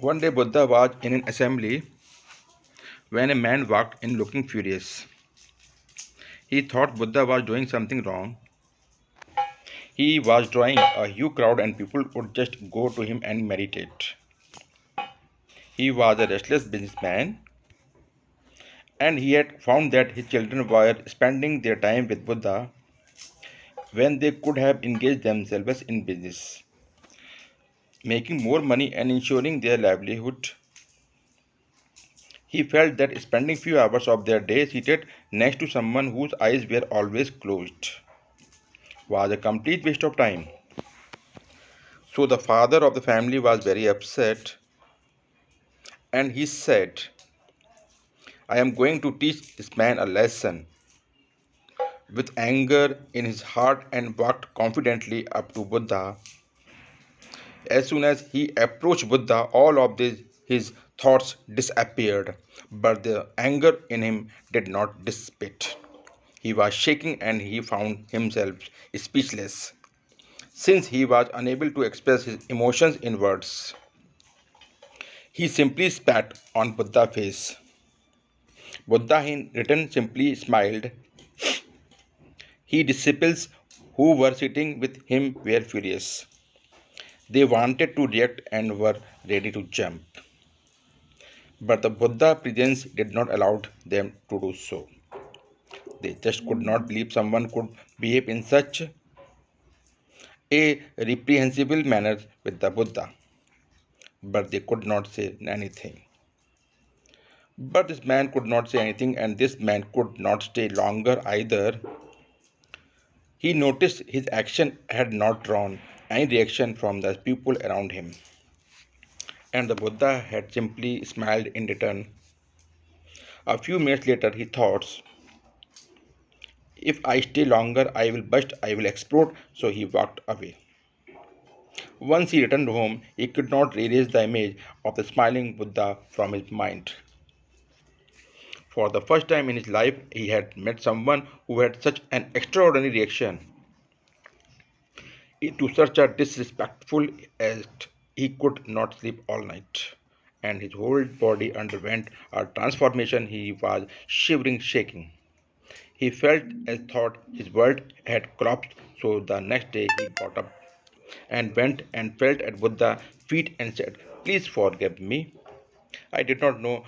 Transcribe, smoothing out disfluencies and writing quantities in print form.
One day Buddha was in an assembly when a man walked in looking furious. He thought Buddha was doing something wrong. He was drawing a huge crowd and people would just go to him and meditate. He was a restless businessman and he had found that his children were spending their time with Buddha when they could have engaged themselves in business, making more money and ensuring their livelihood. He felt that spending few hours of their day seated next to someone whose eyes were always closed was a complete waste of time. So the father of the family was very upset and he said, I am going to teach this man a lesson. With anger in his heart and walked confidently up to Buddha. As soon as he approached Buddha, all of his thoughts disappeared, but the anger in him did not dissipate. He was shaking and he found himself speechless, since he was unable to express his emotions in words. He simply spat on Buddha's face. Buddha in return simply smiled. His disciples who were sitting with him were furious. They wanted to react and were ready to jump. But the Buddha presence did not allow them to do so. They just could not believe someone could behave in such a reprehensible manner with the Buddha. But they could not say anything. But this man could not say anything, and this man could not stay longer either. He noticed his action had not drawn any reaction from the people around him, and the Buddha had simply smiled in return. A few minutes later, he thought, if I stay longer, I will burst, I will explode. So he walked away. Once he returned home, he could not erase the image of the smiling Buddha from his mind. For the first time in his life, he had met someone who had such an extraordinary reaction to such a disrespectful act. He could not sleep all night, and his whole body underwent a transformation. He was shivering, shaking. He felt as though his world had collapsed, so the next day he got up and went and fell at Buddha's feet and said, please forgive me. I did not know